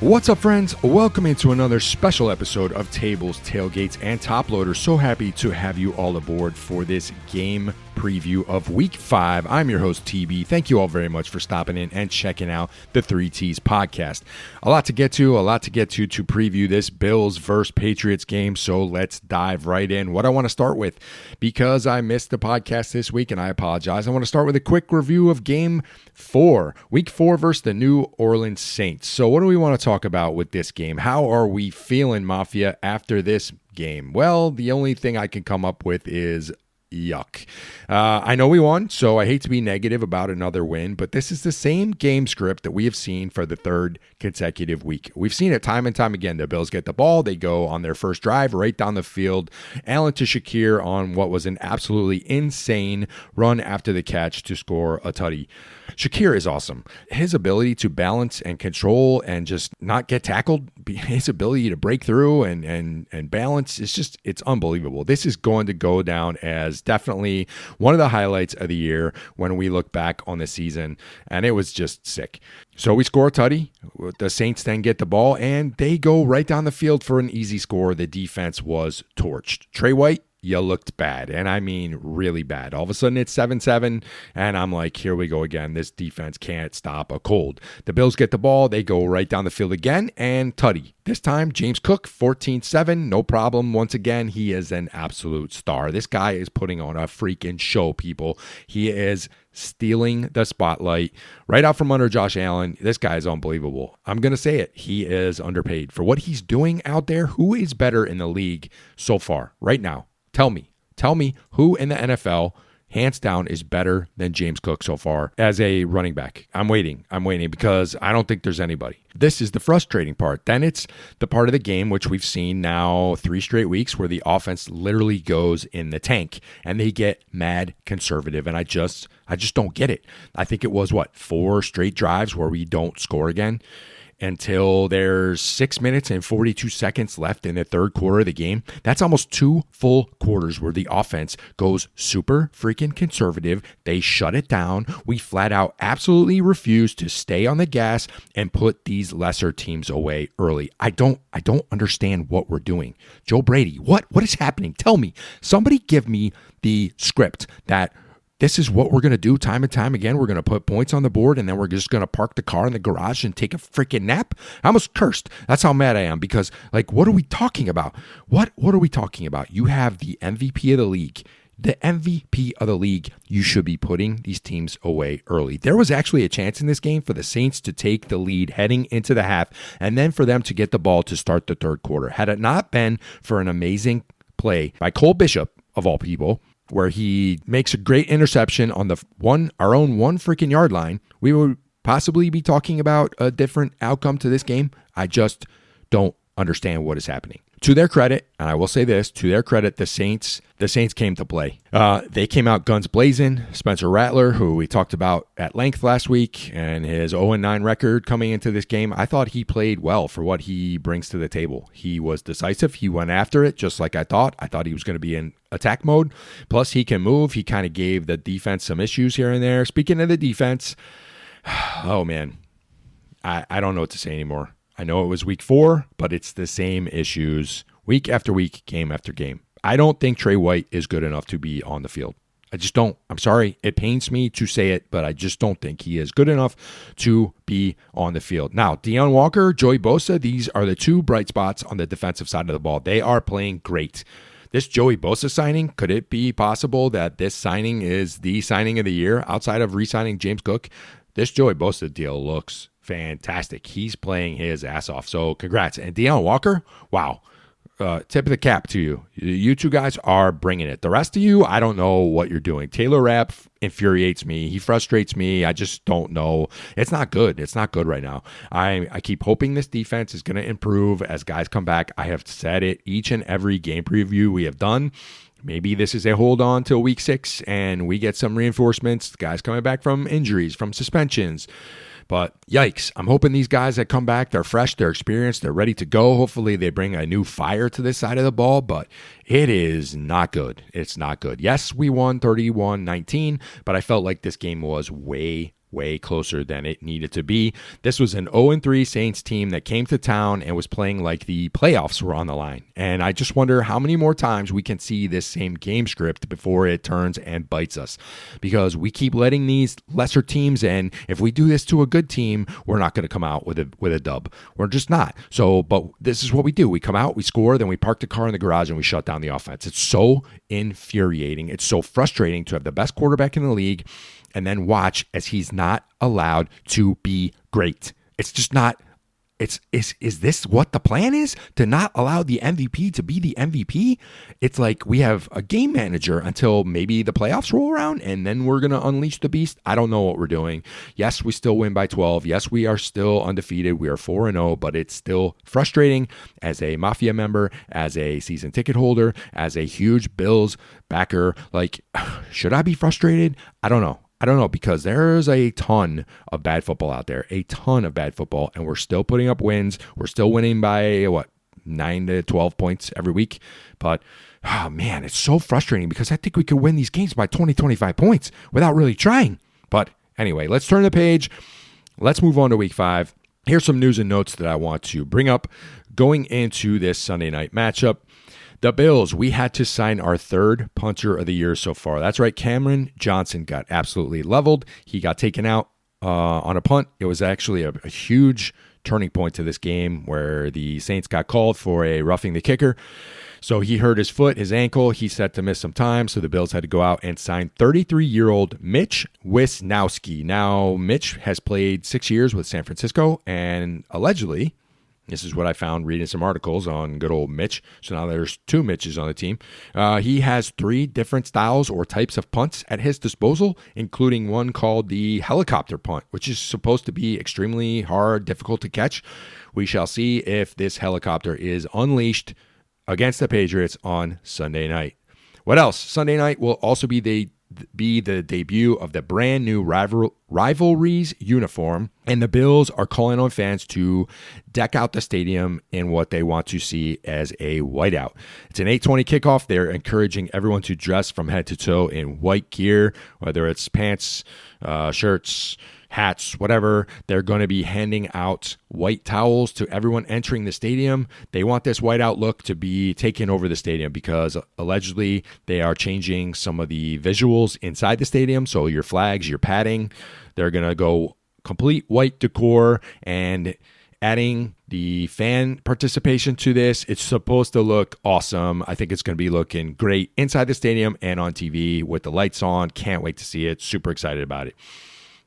What's up, friends? Welcome into another special episode of Tables, Tailgates, and Top Loaders. So happy to have you all aboard for this game preview of Week 5. I'm your host, TB. Thank you all very much for stopping in and checking out the 3Ts podcast. A lot to get to preview this Bills versus Patriots game, so let's dive right in. What I want to start with, because I missed the podcast this week and I apologize, I want to start with a quick review of Game 4, Week 4 versus the New Orleans Saints. So what do we want to talk about with this game? How are we feeling, Mafia, after this game? Well, the only thing I can come up with is yuck. I know we won, so I hate to be negative about another win, but this is the same game script that we have seen for the third consecutive week. We've seen it time and time again. The Bills get the ball, they go on their first drive right down the field. Allen to Shakir on what was an absolutely insane run after the catch to score a tutty. Shakir is awesome. His ability to balance and control and just not get tackled, his ability to break through and balance, it's unbelievable. This is going to go down as definitely one of the highlights of the year when we look back on the season, and it was just sick. So we score a tutty. The Saints then get the ball, and they go right down the field for an easy score. The defense was torched. Trey White, you looked bad, and I mean really bad. All of a sudden, it's 7-7, and I'm like, here we go again. This defense can't stop a cold. The Bills get the ball. They go right down the field again, and tutty. This time, James Cook, 14-7, no problem. Once again, he is an absolute star. This guy is putting on a freaking show, people. He is stealing the spotlight right out from under Josh Allen. This guy is unbelievable. I'm going to say it. He is underpaid. For what he's doing out there, who is better in the league so far, right now? Tell me who in the NFL, hands down, is better than James Cook so far as a running back. I'm waiting because I don't think there's anybody. This is the frustrating part. Then it's the part of the game which we've seen now 3 straight weeks where the offense literally goes in the tank and they get mad conservative. And I just don't get it. I think it was 4 straight drives where we don't score again until there's 6 minutes and 42 seconds left in the third quarter of the game. That's almost 2 full quarters where the offense goes super freaking conservative. They shut it down. We flat out absolutely refuse to stay on the gas and put these lesser teams away early. I don't understand what we're doing. Joe Brady, what is happening? Tell me. Somebody give me the script that this is what we're going to do time and time again. We're going to put points on the board, and then we're just going to park the car in the garage and take a freaking nap. I almost cursed. That's how mad I am because, what are we talking about? What are we talking about? You have the MVP of the league. The MVP of the league, you should be putting these teams away early. There was actually a chance in this game for the Saints to take the lead heading into the half, and then for them to get the ball to start the third quarter. Had it not been for an amazing play by Cole Bishop, of all people, where he makes a great interception on our own 1 freaking yard line, we would possibly be talking about a different outcome to this game. I just don't understand what is happening. To their credit, and I will say this, to their credit, the Saints came to play. They came out guns blazing. Spencer Rattler, who we talked about at length last week, and his 0-9 record coming into this game, I thought he played well for what he brings to the table. He was decisive. He went after it just like I thought. I thought he was going to be in attack mode. Plus, he can move. He kind of gave the defense some issues here and there. Speaking of the defense, oh man, I don't know what to say anymore. I know it was week 4, but it's the same issues week after week, game after game. I don't think Trey White is good enough to be on the field. I just don't. I'm sorry. It pains me to say it, but I just don't think he is good enough to be on the field. Now, Deion Walker, Joey Bosa, these are the 2 bright spots on the defensive side of the ball. They are playing great. This Joey Bosa signing, could it be possible that this signing is the signing of the year outside of re-signing James Cook? This Joey Bosa deal looks fantastic. He's playing his ass off. So congrats. And Deion Walker, wow. Tip of the cap to you. You 2 guys are bringing it. The rest of you, I don't know what you're doing. Taylor Rapp infuriates me. He frustrates me. I just don't know. It's not good. It's not good right now. I keep hoping this defense is going to improve as guys come back. I have said it each and every game preview we have done. Maybe this is a hold on till week 6 and we get some reinforcements. Guys coming back from injuries, from suspensions. But yikes, I'm hoping these guys that come back, they're fresh, they're experienced, they're ready to go. Hopefully they bring a new fire to this side of the ball, but it is not good. It's not good. Yes, we won 31-19, but I felt like this game was way way closer than it needed to be. This was an 0-3 Saints team that came to town and was playing like the playoffs were on the line. And I just wonder how many more times we can see this same game script before it turns and bites us, because we keep letting these lesser teams in. If we do this to a good team, we're not going to come out with a dub. We're just not. So, but this is what we do. We come out, we score, then we park the car in the garage and we shut down the offense. It's so infuriating. It's so frustrating to have the best quarterback in the league and then watch as he's not allowed to be great. It's just not. Is this what the plan is? To not allow the MVP to be the MVP? It's like we have a game manager until maybe the playoffs roll around, and then we're going to unleash the beast. I don't know what we're doing. Yes, we still win by 12. Yes, we are still undefeated. We are 4-0, but it's still frustrating as a Mafia member, as a season ticket holder, as a huge Bills backer. Like, should I be frustrated? I don't know. Because there's a ton of bad football out there, and we're still putting up wins. We're still winning by 9 to 12 points every week. But, oh man, it's so frustrating because I think we could win these games by 20, 25 points without really trying. But anyway, let's turn the page. Let's move on to week 5. Here's some news and notes that I want to bring up going into this Sunday night matchup. The Bills, we had to sign our third punter of the year so far. That's right, Cameron Johnson got absolutely leveled. He got taken out on a punt. It was actually a huge turning point to this game where the Saints got called for a roughing the kicker. So he hurt his foot, his ankle. He's set to miss some time, so the Bills had to go out and sign 33-year-old Mitch Wisnowski. Now, Mitch has played 6 years with San Francisco, and allegedly, this is what I found reading some articles on good old Mitch. So now there's 2 Mitches on the team. He has 3 different styles or types of punts at his disposal, including one called the helicopter punt, which is supposed to be extremely hard, difficult to catch. We shall see if this helicopter is unleashed against the Patriots on Sunday night. What else? Sunday night will also be the debut of the brand new rivalries uniform, and the Bills are calling on fans to deck out the stadium in what they want to see as a whiteout. It's an 8:20 kickoff. They're encouraging everyone to dress from head to toe in white gear, whether it's pants, shirts, hats, whatever. They're going to be handing out white towels to everyone entering the stadium. They want this whiteout look to be taken over the stadium because allegedly they are changing some of the visuals inside the stadium. So your flags, your padding, they're going to go complete white decor and adding the fan participation to this. It's supposed to look awesome. I think it's going to be looking great inside the stadium and on TV with the lights on. Can't wait to see it. Super excited about it.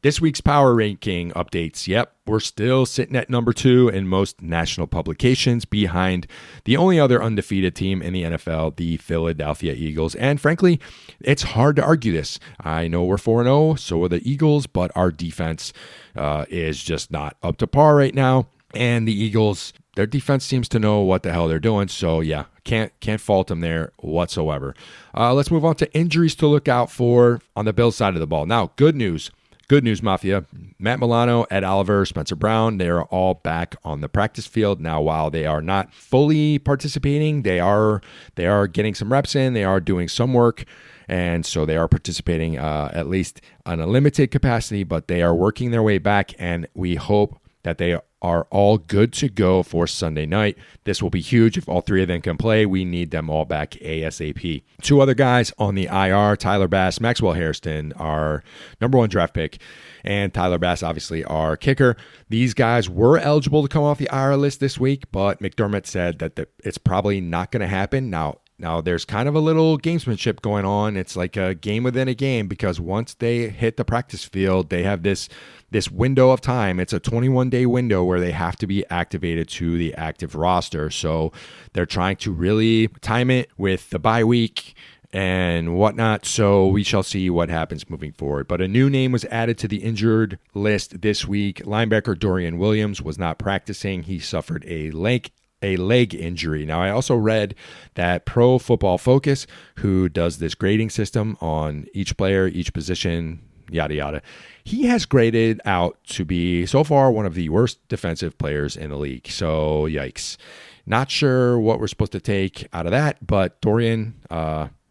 This week's power ranking updates. Yep, we're still sitting at number 2 in most national publications, behind the only other undefeated team in the NFL, the Philadelphia Eagles. And frankly, it's hard to argue this. I know we're 4-0, so are the Eagles, but our defense is just not up to par right now. And the Eagles, their defense seems to know what the hell they're doing. So yeah, can't fault them there whatsoever. Let's move on to injuries to look out for on the Bills side of the ball. Now, good news, Mafia. Matt Milano, Ed Oliver, Spencer Brown, they are all back on the practice field. Now, while they are not fully participating, they are getting some reps in. They are doing some work, and so they are participating at least on a limited capacity, but they are working their way back, and we hope that they are all good to go for Sunday night. This will be huge if all 3 of them can play. We need them all back ASAP. 2 other guys on the IR, Tyler Bass, Maxwell Hairston, our number 1 draft pick, and Tyler Bass, obviously, our kicker. These guys were eligible to come off the IR list this week, but McDermott said that it's probably not going to happen. Now, there's kind of a little gamesmanship going on. It's like a game within a game, because once they hit the practice field, they have this window of time. It's a 21-day window where they have to be activated to the active roster. So they're trying to really time it with the bye week and whatnot. So we shall see what happens moving forward. But a new name was added to the injured list this week. Linebacker Dorian Williams was not practicing. He suffered a leg injury. Now, I also read that Pro Football Focus, who does this grading system on each player, each position, yada, yada, he has graded out to be, so far, one of the worst defensive players in the league. So, yikes. Not sure what we're supposed to take out of that, but Dorian,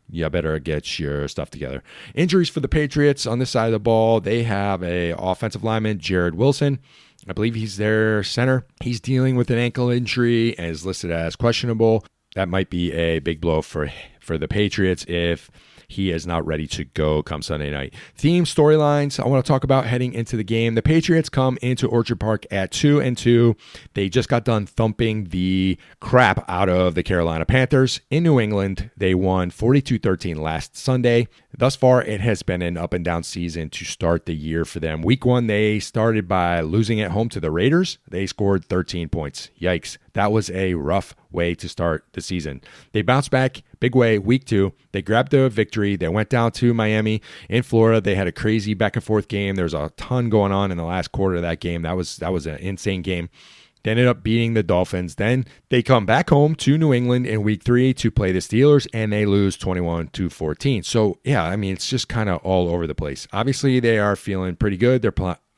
you better get your stuff together. Injuries for the Patriots on this side of the ball. They have a offensive lineman, Jared Wilson. I believe he's their center. He's dealing with an ankle injury and is listed as questionable. That might be a big blow for the Patriots if he is not ready to go come Sunday night. Theme storylines I want to talk about heading into the game. The Patriots come into Orchard Park at 2-2. They just got done thumping the crap out of the Carolina Panthers in New England. They won 42-13 last Sunday. Thus far, it has been an up and down season to start the year for them. Week 1, they started by losing at home to the Raiders. They scored 13 points. Yikes. That was a rough way to start the season. They bounced back big way week 2. They grabbed the victory. They went down to Miami in Florida. They had a crazy back and forth game. There was a ton going on in the last quarter of that game. That was an insane game. They ended up beating the Dolphins. Then they come back home to New England in week 3 to play the Steelers, and they lose 21-14. So, yeah, I mean, it's just kind of all over the place. Obviously, they are feeling pretty good.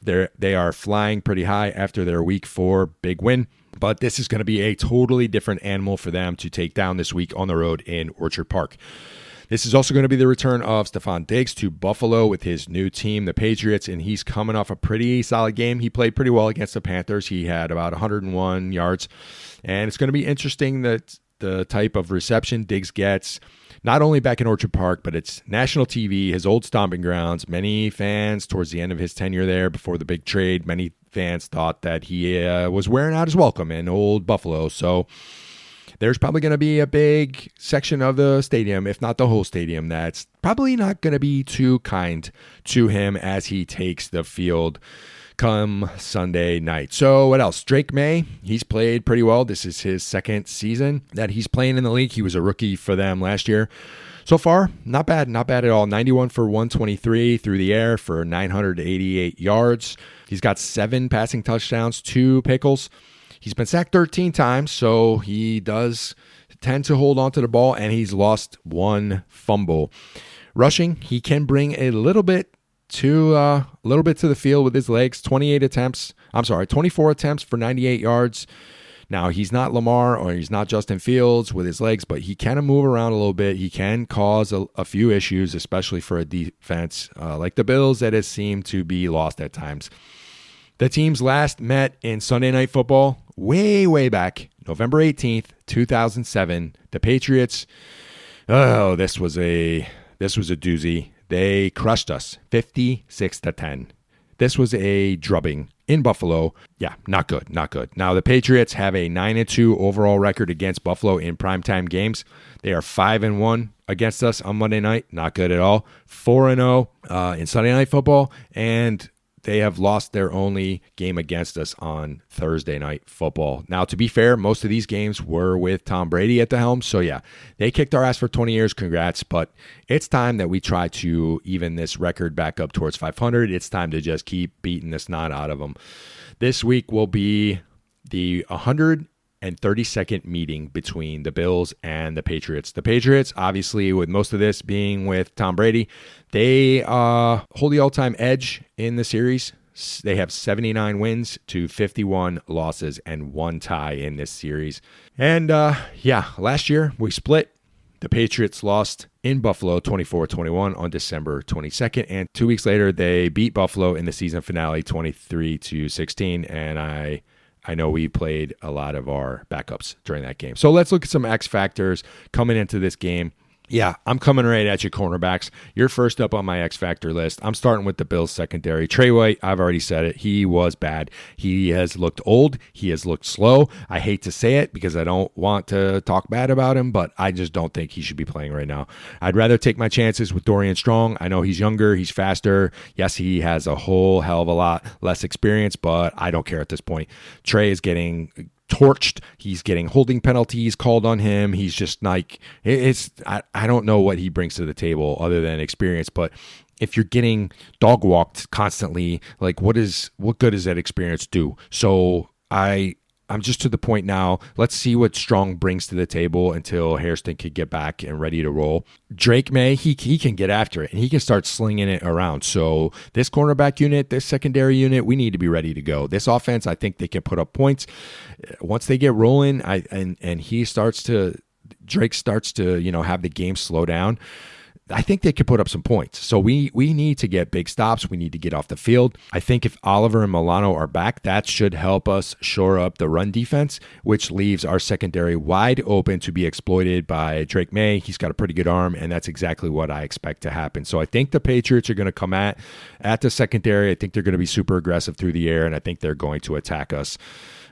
They are flying pretty high after their week 4 big win. But this is going to be a totally different animal for them to take down this week on the road in Orchard Park. This is also going to be the return of Stephon Diggs to Buffalo with his new team, the Patriots, and he's coming off a pretty solid game. He played pretty well against the Panthers. He had about 101 yards, and it's going to be interesting that the type of reception Diggs gets, not only back in Orchard Park, but it's national TV, his old stomping grounds. Many fans, towards the end of his tenure there before the big trade, many fans thought that he was wearing out his welcome in old Buffalo. So there's probably going to be a big section of the stadium, if not the whole stadium, that's probably not going to be too kind to him as he takes the field come Sunday night. So what else? Drake May, he's played pretty well. This is his second season that he's playing in the league. He was a rookie for them last year. So far, not bad at all. 91 for 123 through the air for 988 yards. He's got 7 passing touchdowns, 2 pickles. He's been sacked 13 times, so he does tend to hold on to the ball, and he's lost 1 fumble. Rushing, he can bring a little bit to the field with his legs. 24 attempts for 98 yards. Now, he's not Lamar or he's not Justin Fields with his legs, but he can move around a little bit. He can cause a few issues, especially for a defense like the Bills that has seemed to be lost at times. The teams last met in Sunday Night Football way back, November 18th, 2007. The Patriots, this was a doozy. They crushed us 56-10. This was a drubbing in Buffalo. Yeah, not good. Now, the Patriots have a 9-2 overall record against Buffalo in primetime games. They are 5-1 against us on Monday night. Not good at all. 4-0 in Sunday Night Football, and they have lost their only game against us on Thursday Night Football. Now, to be fair, most of these games were with Tom Brady at the helm. So, yeah, they kicked our ass for 20 years. Congrats. But it's time that we try to even this record back up towards 500. It's time to just keep beating the snot out of them. This week will be the 132nd meeting between the Bills and the Patriots. The Patriots, obviously, with most of this being with Tom Brady, they hold the all-time edge in the series. They have 79 wins to 51 losses and 1 tie in this series. And last year we split. The Patriots lost in Buffalo 24-21 on December 22nd. And 2 weeks later, they beat Buffalo in the season finale 23-16. And I know we played a lot of our backups during that game. So let's look at some X factors coming into this game. Yeah, I'm coming right at you, cornerbacks. You're first up on my X Factor list. I'm starting with the Bills secondary. Trey White, I've already said it. He was bad. He has looked old. He has looked slow. I hate to say it because I don't want to talk bad about him, but I just don't think he should be playing right now. I'd rather take my chances with Dorian Strong. I know he's younger. He's faster. Yes, he has a whole hell of a lot less experience, but I don't care at this point. Trey is getting torched. He's getting holding penalties called on him. He's just like, I don't know what he brings to the table other than experience, but if you're getting dog walked constantly, like what good does that experience do? So I'm just to the point now. Let's see what Strong brings to the table until Hairston can get back and ready to roll. Drake May, he can get after it, and he can start slinging it around. So this cornerback unit, this secondary unit, we need to be ready to go. This offense, I think they can put up points. Once they get rolling, and he starts to Drake starts to, have the game slow down, I think they could put up some points. So we need to get big stops. We need to get off the field. I think if Oliver and Milano are back, that should help us shore up the run defense, which leaves our secondary wide open to be exploited by Drake May. He's got a pretty good arm, and that's exactly what I expect to happen. So I think the Patriots are going to come at the secondary. I think they're going to be super aggressive through the air, and I think they're going to attack us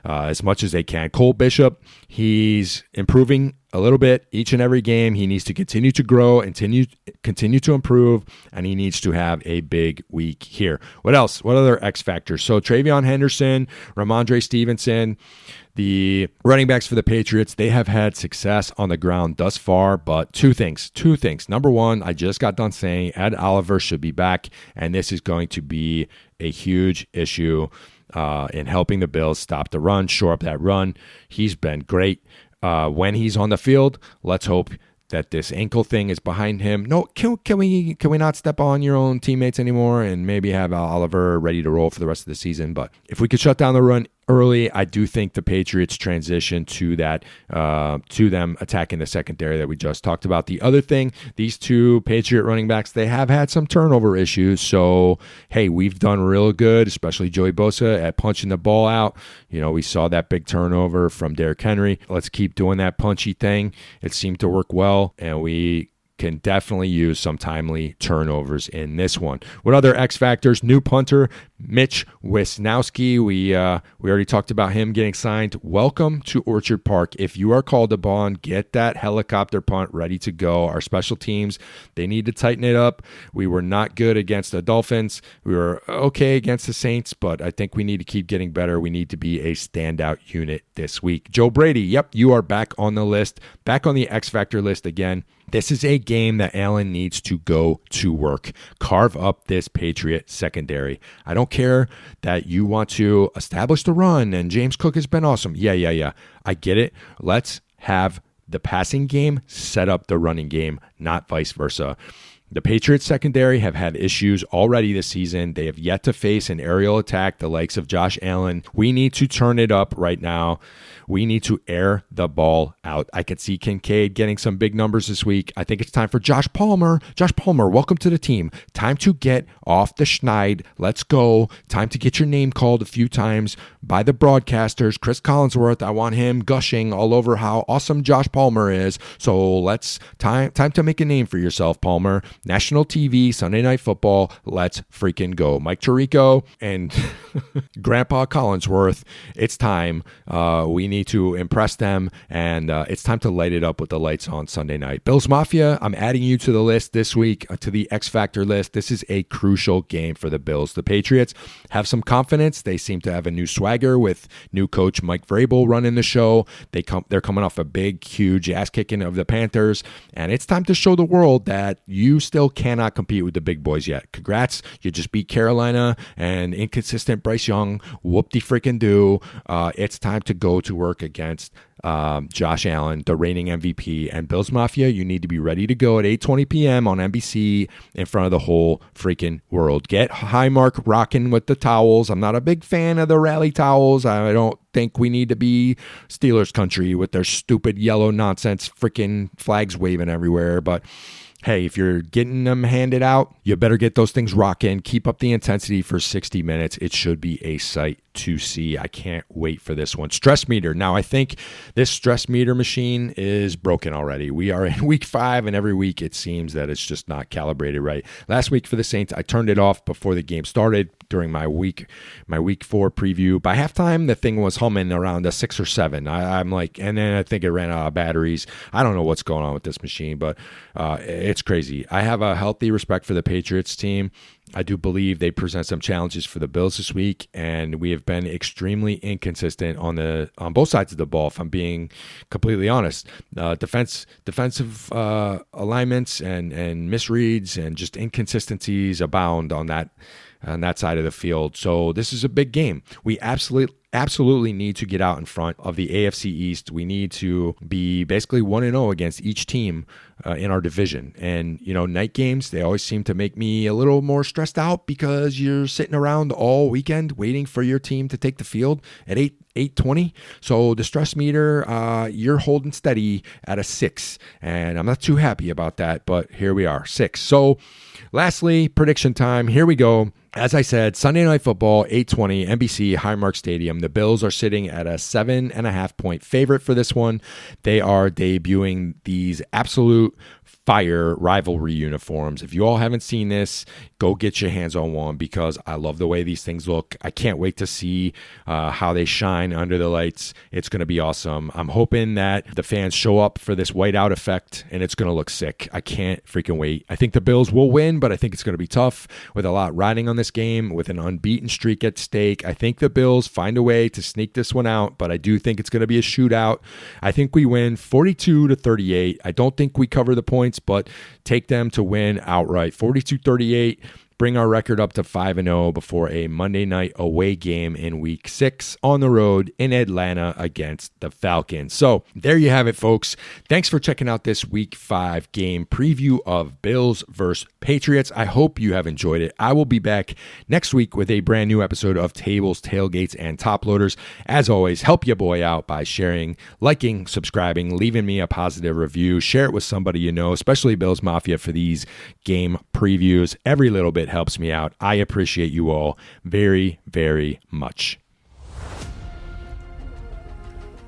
as much as they can. Cole Bishop, he's improving a little bit each and every game. He needs to continue to grow and continue to improve, and he needs to have a big week here. What else? What other X factors? So Travion Henderson, Ramondre Stevenson, the running backs for the Patriots, they have had success on the ground thus far, but two things. Number one, I just got done saying Ed Oliver should be back, and this is going to be a huge issue in helping the Bills stop the run, shore up that run. He's been great. When he's on the field, let's hope that this ankle thing is behind him. No, can we not step on your own teammates anymore and maybe have Oliver ready to roll for the rest of the season? But if we could shut down the run early, I do think the Patriots transition to that, to them attacking the secondary that we just talked about. The other thing, these two Patriot running backs, they have had some turnover issues. So, hey, we've done real good, especially Joey Bosa, at punching the ball out. We saw that big turnover from Derrick Henry. Let's keep doing that punchy thing. It seemed to work well, and we can definitely use some timely turnovers in this one. What other X factors? New punter Mitch Wisnowski. We already talked about him getting signed. Welcome to Orchard Park. If you are called upon, get that helicopter punt ready to go. Our special teams, they need to tighten it up. We were not good against the Dolphins. We were okay against the Saints, but I think we need to keep getting better. We need to be a standout unit this week. Joe Brady, yep, you are back on the list, back on the X Factor list again. This is a game that Allen needs to go to work. Carve up this Patriot secondary. I don't care that you want to establish the run and James Cook has been awesome. Yeah. I get it. Let's have the passing game set up the running game, not vice versa. The Patriots secondary have had issues already this season. They have yet to face an aerial attack, the likes of Josh Allen. We need to turn it up right now. We need to air the ball out. I could see Kincaid getting some big numbers this week. I think it's time for Josh Palmer. Josh Palmer, welcome to the team. Time to get off the schneid. Let's go. Time to get your name called a few times by the broadcasters. Chris Collinsworth, I want him gushing all over how awesome Josh Palmer is. So let's time to make a name for yourself, Palmer. National TV, Sunday Night Football. Let's freaking go. Mike Tirico and Grandpa Collinsworth, it's time. We need to impress them, and it's time to light it up with the lights on Sunday night. Bills Mafia, I'm adding you to the list this week, to the X Factor list. This is a crucial game for the Bills. The Patriots have some confidence. They seem to have a new swagger with new coach Mike Vrabel running the show. They're coming off a big, huge ass kicking of the Panthers, and it's time to show the world that you still cannot compete with the big boys yet. Congrats, you just beat Carolina and inconsistent Bryce Young. Whoop-de-freaking-do. It's time to go to work against Josh Allen, the reigning MVP, and Bills Mafia. You need to be ready to go at 8:20 p.m. on NBC in front of the whole freaking world. Get Highmark rocking with the towels. I'm not a big fan of the rally towels. I don't think we need to be Steelers country with their stupid yellow nonsense freaking flags waving everywhere, but hey, if you're getting them handed out, you better get those things rocking. Keep up the intensity for 60 minutes. It should be a sight to see. I can't wait for this one. Stress meter. Now, I think this stress meter machine is broken already. We are in week 5, and every week it seems that it's just not calibrated right. Last week for the Saints, I turned it off before the game started during my week 4 preview. By halftime, the thing was humming around a 6 or 7. I'm like, and then I think it ran out of batteries. I don't know what's going on with this machine, but it's crazy. I have a healthy respect for the Patriots team. I do believe they present some challenges for the Bills this week, and we have been extremely inconsistent on both sides of the ball, if I'm being completely honest. Defensive alignments and misreads and just inconsistencies abound on that on that side of the field. So this is a big game. We absolutely need to get out in front of the AFC East. We need to be basically 1-0 against each team in our division. And, night games, they always seem to make me a little more stressed out because you're sitting around all weekend waiting for your team to take the field at 8:20. So the stress meter, you're holding steady at a 6. And I'm not too happy about that, but here we are, 6. So lastly, prediction time. Here we go. As I said, Sunday Night Football, 8:20, NBC, Highmark Stadium. The Bills are sitting at a 7.5-point favorite for this one. They are debuting these absolute fire rivalry uniforms. If you all haven't seen this, go get your hands on one because I love the way these things look. I can't wait to see how they shine under the lights. It's going to be awesome. I'm hoping that the fans show up for this whiteout effect and it's going to look sick. I can't freaking wait. I think the Bills will win, but I think it's going to be tough with a lot riding on this game with an unbeaten streak at stake. I think the Bills find a way to sneak this one out, but I do think it's going to be a shootout. I think we win 42-38. I don't think we cover the points, but take them to win outright. 42-38. Bring our record up to 5-0 before a Monday night away game in Week 6 on the road in Atlanta against the Falcons. So there you have it, folks. Thanks for checking out this Week 5 game preview of Bills versus Patriots. I hope you have enjoyed it. I will be back next week with a brand new episode of Tables, Tailgates, and Top Loaders. As always, help your boy out by sharing, liking, subscribing, leaving me a positive review. Share it with somebody you know, especially Bills Mafia, for these game previews. Every little bit helps me out. I appreciate you all very, very much.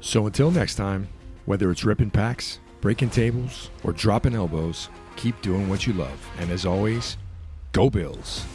So until next time, whether it's ripping packs, breaking tables, or dropping elbows, keep doing what you love. And as always, go Bills.